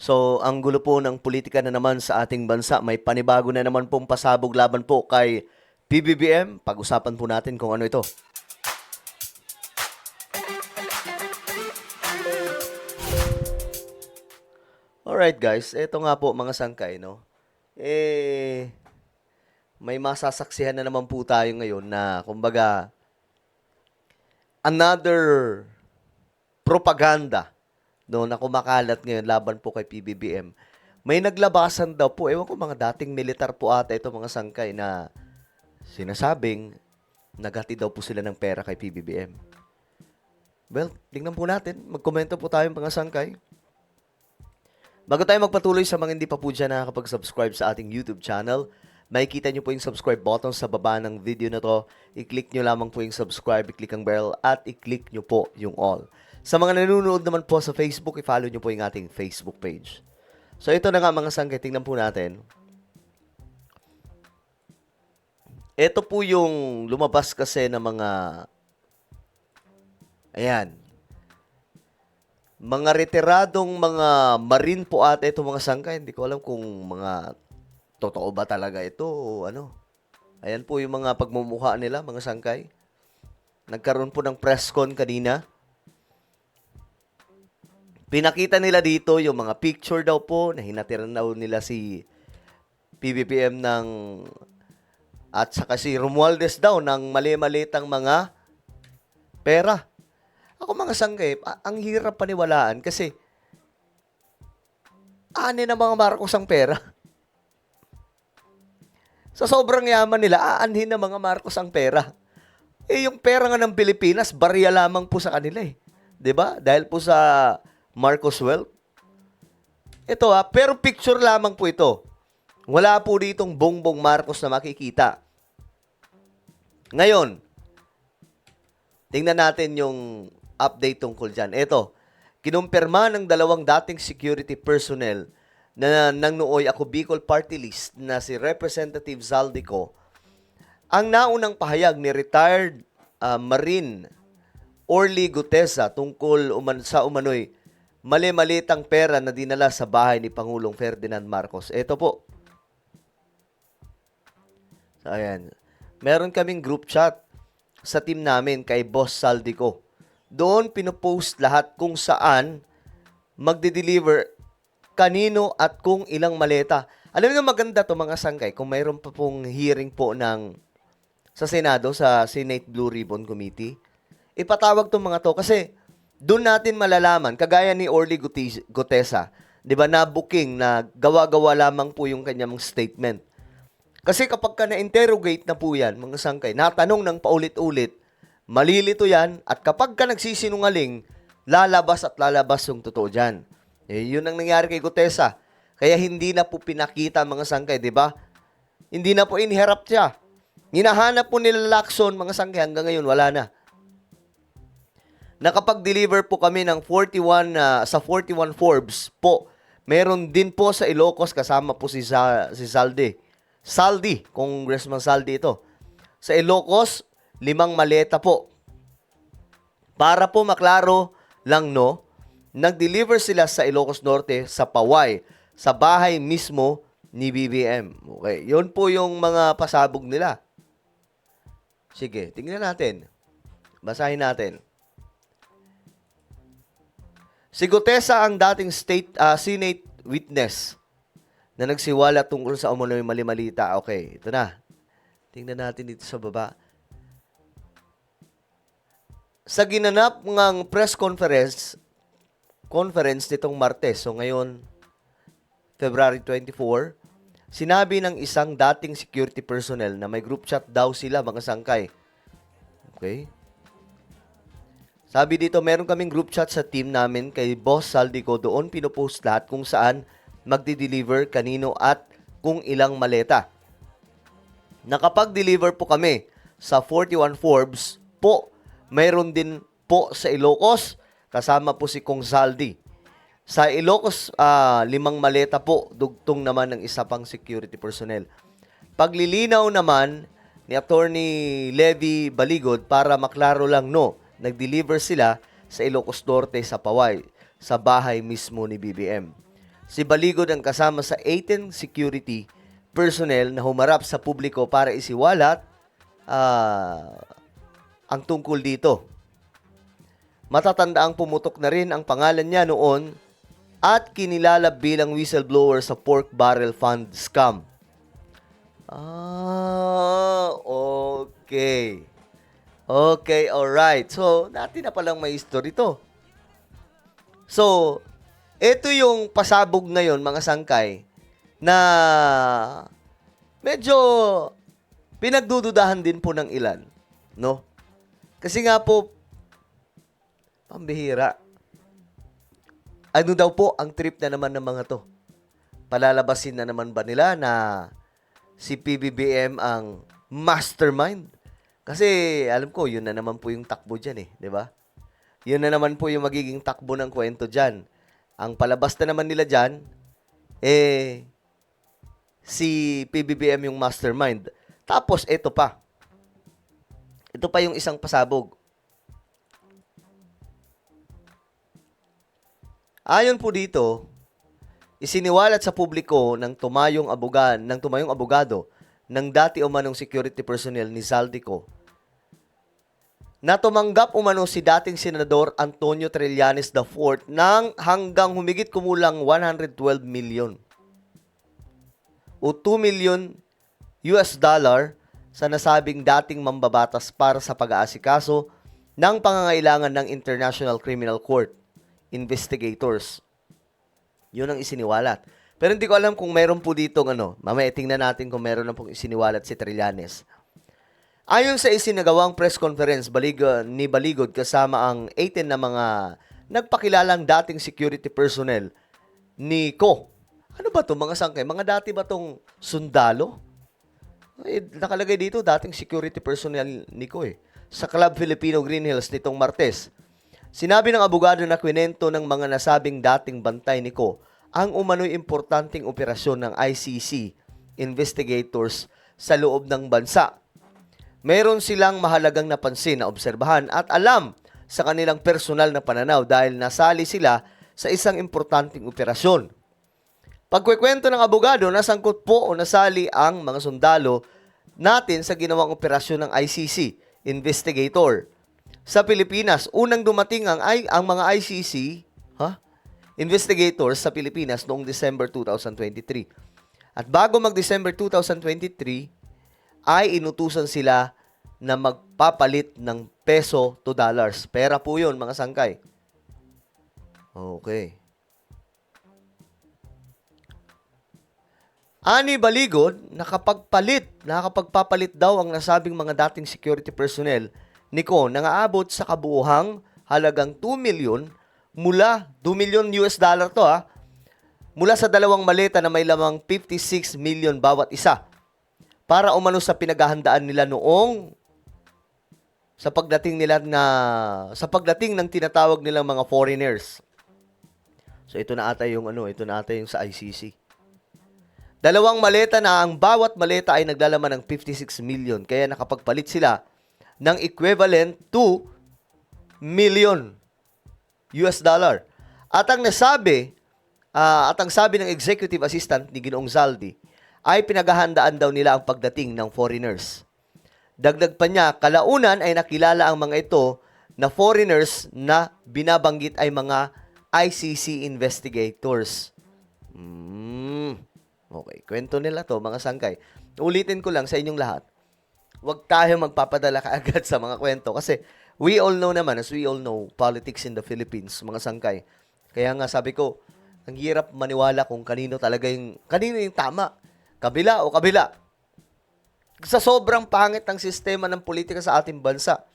So, ang gulo po ng politika na naman sa ating bansa, may panibago na naman pong pasabog laban po kay PBBM. Pag-usapan po natin kung ano ito. Alright guys, ito nga po mga sangkay, no? May masasaksihan na naman po tayo ngayon na, kumbaga, another propaganda, no, na kumakalat ngayon laban po kay PBBM. May naglabasan daw po, ewan ko mga dating militar po ata ito mga sangkay na sinasabing nagati daw po sila ng pera kay PBBM. Well, tingnan po natin. Magkomento po tayo mga sangkay. Bago tayo magpatuloy sa mga hindi pa po dyan nakakapag-subscribe sa ating YouTube channel, makikita nyo po yung subscribe button sa baba ng video na to. I-click nyo lamang po yung subscribe, i-click ang bell, at i-click nyo po yung all. Sa mga nanonood naman po sa Facebook, i-follow nyo po yung ating Facebook page. So ito na nga mga sangkay, tingnan po natin. Ito po yung lumabas kasi ng mga, ayan, mga retiradong mga marine po ata ito mga sangkay. Hindi ko alam kung mga totoo ba talaga ito o ano. Ayan po yung mga pagmumukha nila mga sangkay. Nagkaroon po ng press con kanina. Pinakita nila dito yung mga picture daw po na hinatiran daw nila si PBBM ng at saka si Romualdez daw ng mali-malitang mga pera. Ako mga sanggay, ang hirap paniwalaan kasi ani na mga Marcos ang pera. Sa sobrang yaman nila, aanhin na mga Marcos ang pera. Eh yung pera nga ng Pilipinas, barya lamang po sa kanila eh. 'Di ba? Dahil po sa Marcos wealth. Ito pero picture lamang po ito. Wala po ditong Bongbong Marcos na makikita. Ngayon, tingnan natin yung update tungkol dyan. Ito, kinumpirma ng dalawang dating security personnel na nang nooy ako Bicol Party List na si Representative Zaldico ang naunang pahayag ni retired Marine Orly Gutesa tungkol sa umano'y mali-malitang pera na dinala sa bahay ni Pangulong Ferdinand Marcos. Ito po. So, ayan. Meron kaming group chat sa team namin kay Boss Saldico. Doon pinopost lahat kung saan magde-deliver, kanino at kung ilang maleta. Alam niyo maganda to mga sangkay kung mayroon pa pong hearing po sa Senado, sa Senate Blue Ribbon Committee. Ipatawag tong mga to kasi doon natin malalaman, kagaya ni Orly Gutesa, 'di ba, na booking na gawa-gawa lamang po yung kanyang statement. Kasi kapag ka na-interrogate na po yan, mga sangkay, natanong ng paulit-ulit, malilito yan, at kapag ka nagsisinungaling, lalabas at lalabas yung totoo dyan. Eh, yun ang nangyari kay Gutesa. Kaya hindi na po pinakita mga sangkay, di ba? Hindi na po inherap siya. Hinahanap po nila Lacson, mga sangkay, hanggang ngayon, wala na. Nakapag-deliver po kami ng 41, sa 41 Forbes po. Meron din po sa Ilocos, kasama po si Saldi, Congressman Saldi ito. Sa Ilocos, 5 maleta po. Para po maklaro lang, no, nag-deliver sila sa Ilocos Norte, sa Paway, sa bahay mismo ni BBM. Okay, yun po yung mga pasabog nila. Sige, tingnan natin. Basahin natin. Si Gutesa ang dating Senate witness na nagsiwala tungkol sa umano'y mali-malita. Okay, ito na. Tingnan natin dito sa baba. Sa ginanap ng press conference nitong Martes, so ngayon, February 24, sinabi ng isang dating security personnel na may group chat daw sila, mga sangkay. Okay? Sabi dito, meron kaming group chat sa team namin kay Boss Saldico. Doon pinopost lahat kung saan magdi-deliver, kanino at kung ilang maleta. Nakapag-deliver po kami sa 41 Forbes po. Mayroon din po sa Ilocos, kasama po si Kong Saldi. Sa Ilocos, 5 maleta po, dugtong naman ng isa pang security personnel. Paglilinaw naman ni Attorney Levy Baligod para maklaro lang, no, nag-deliver sila sa Ilocos Norte, sa Paway, sa bahay mismo ni BBM. Si Baligod ang kasama sa 18 security personnel na humarap sa publiko para isiwalat ang tungkol dito. Matatandaang pumutok na rin ang pangalan niya noon at kinilala bilang whistleblower sa pork barrel fund scam. Okay. Okay, alright. So, dati na palang may history to. So, ito yung pasabog ngayon, mga sangkay, na medyo pinagdududahan din po ng ilan. No? Kasi nga po, pambihira. Ano daw po ang trip na naman ng mga to? Palalabasin na naman ba nila na si PBBM ang mastermind? Kasi alam ko, yun na naman po yung takbo dyan di ba? Yun na naman po yung magiging takbo ng kwento dyan. Ang palabas na naman nila dyan, si PBBM yung mastermind. Tapos, ito pa. Ito pa yung isang pasabog. Ayon po dito, isiniwalat sa publiko ng tumayong abogado ng dati umanong security personnel ni Zaldico na tumanggap umano si dating Senador Antonio Trillanes IV ng hanggang humigit kumulang 112 million o 2 million US dollar sa nasabing dating mambabatas para sa pag-aasikaso ng pangangailangan ng International Criminal Court investigators. Yun ang isiniwalat. Pero hindi ko alam kung meron po ditong mamaya tingnan natin kung meron na pong isiniwalat si Trillanes. Ayon sa isinagawang press conference ni Baligod kasama ang 18 na mga nagpakilalang dating security personnel ni Ko. Ano ba to mga sangkay? Mga dati ba tong sundalo? Nakalagay dito dating security personnel ni Ko sa Club Filipino Green Hills nitong Martes. Sinabi ng abogado na kwento ng mga nasabing dating bantay ni Ko ang umano'y importanteng operasyon ng ICC investigators sa loob ng bansa. Meron silang mahalagang napansin na obserbahan at alam sa kanilang personal na pananaw dahil nasali sila sa isang importanteng operasyon. Pagkukwento ng abogado, nasangkot po o nasali ang mga sundalo natin sa ginawang operasyon ng ICC investigator. Sa Pilipinas, unang dumating ang mga ICC investigators sa Pilipinas noong December 2023. At bago mag-December 2023, ay inutusan sila na magpapalit ng peso to dollars. Pera po yun, mga sangkay. Okay. Ani Baligod, nakapagpapalit daw ang nasabing mga dating security personnel ni Ko nangaabot sa kabuuhang halagang 2 million mula 2 million US dollar to mula sa dalawang maleta na may lamang 56 million bawat isa para umano sa pinaghahandaan nila noong sa pagdating ng tinatawag nilang mga foreigners. So ito na ata yung sa ICC. Dalawang maleta na ang bawat maleta ay naglalaman ng 56 million kaya nakapagpalit sila ng equivalent to million US dollar. At ang sabi ng executive assistant ni Ginoong Zaldi ay pinaghahandaan daw nila ang pagdating ng foreigners. Dagdag pa niya, kalaunan ay nakilala ang mga ito na foreigners na binabanggit ay mga ICC investigators. Okay, kwento nila to mga sangkay. Ulitin ko lang sa inyong lahat. Huwag tayo magpapadala kaagad sa mga kwento kasi we all know naman, as we all know, politics in the Philippines, mga sangkay. Kaya nga sabi ko, ang hirap maniwala kung kanino yung tama, kabila o kabila. Sa sobrang pangit ng sistema ng politika sa ating bansa.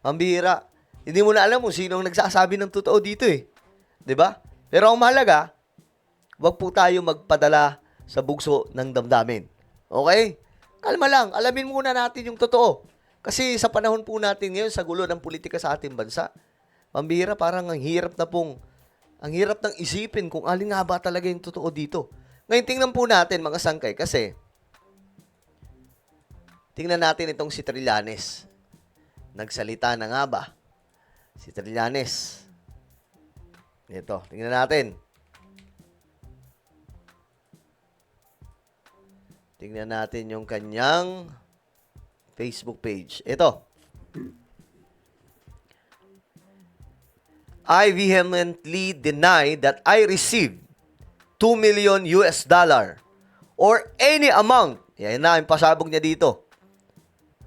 Ang bihira. Hindi mo na alam kung sino ang nagsasabi ng totoo dito 'Di ba? Pero ang mahalaga, huwag po tayo magpadala sa bugso ng damdamin. Okay? Kalma lang, alamin muna natin yung totoo. Kasi sa panahon po natin ngayon, sa gulo ng politika sa ating bansa, pambihira, parang ang hirap ng isipin kung alin nga ba talaga yung totoo dito. Ngayon, tingnan po natin mga sangkay, kasi tingnan natin itong si Trillanes. Nagsalita na nga ba? Si Trillanes. Ito, tingnan natin. Tingnan natin yung kanyang Facebook page. Ito. I vehemently deny that I received $2 million or any amount, yan na yung pasabog niya dito,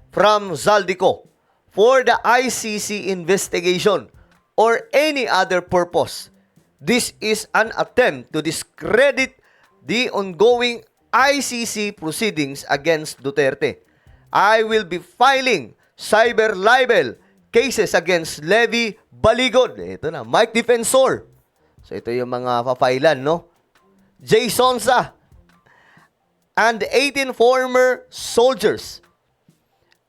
from Zaldico for the ICC investigation or any other purpose. This is an attempt to discredit the ongoing ICC proceedings against Duterte. I will be filing cyber libel cases against Levy Baligod. Ito na, Mike Defensor. So ito yung mga papailan, no? Jay Sonsa and 18 former soldiers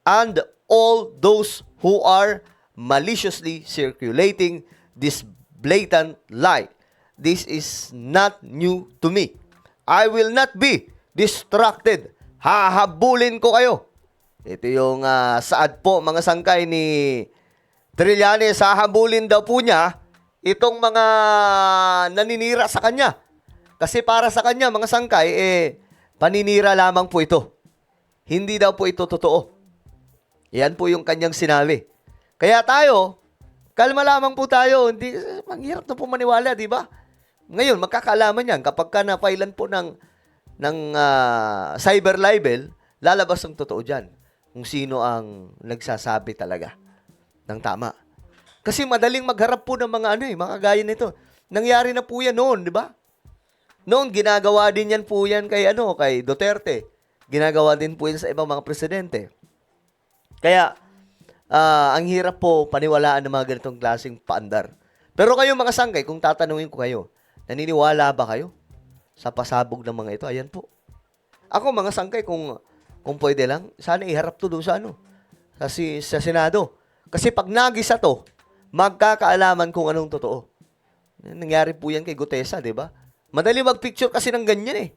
and all those who are maliciously circulating this blatant lie. This is not new to me. I will not be distracted. Hahabulin ko kayo. Ito yung saad po, mga sangkay ni Trillanes. Hahabulin daw po niya itong mga naninira sa kanya. Kasi para sa kanya, mga sangkay, paninira lamang po ito. Hindi daw po ito totoo. Yan po yung kanyang sinabi. Kaya tayo, kalma lamang po tayo. Hindi, manghirap na po maniwala, di ba? Ngayon, magkakaalaman yan. Kapag ka na-filean po ng cyber libel, lalabas ang totoo dyan. Kung sino ang nagsasabi talaga ng tama. Kasi madaling magharap po ng mga mga kagaya nito. Nangyari na po yan noon, di ba? Noon, ginagawa din yan po yan kay Duterte. Ginagawa din po yan sa ibang mga presidente. Kaya, ang hirap po paniwalaan ng mga ganitong klaseng paandar. Pero kayo mga sangkay, kung tatanungin ko kayo, naniniwala ba kayo sa pasabog ng mga ito? Ayan po. Ako mga sangkay, kung pwede lang, sana iharap to doon sa Senado. Kasi pag nagisa to, magkakaalaman kung anong totoo. Nangyari po yan kay Gutesa, di ba? Madali mag-picture kasi ng ganyan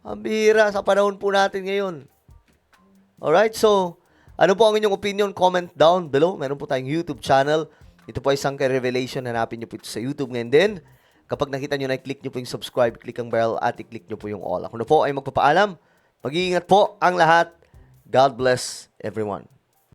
Ang bihira sa panahon po natin ngayon. Alright, so, ano po ang inyong opinion? Comment down below. Meron po tayong YouTube channel. Ito po ay Sangkay Revelation. Hanapin nyo po ito sa YouTube. Ngayon din, kapag nakita nyo na, i-click nyo po yung subscribe, click ang bell, at i-click nyo po yung all. Ako na po ay magpapaalam. Mag-iingat po ang lahat. God bless everyone.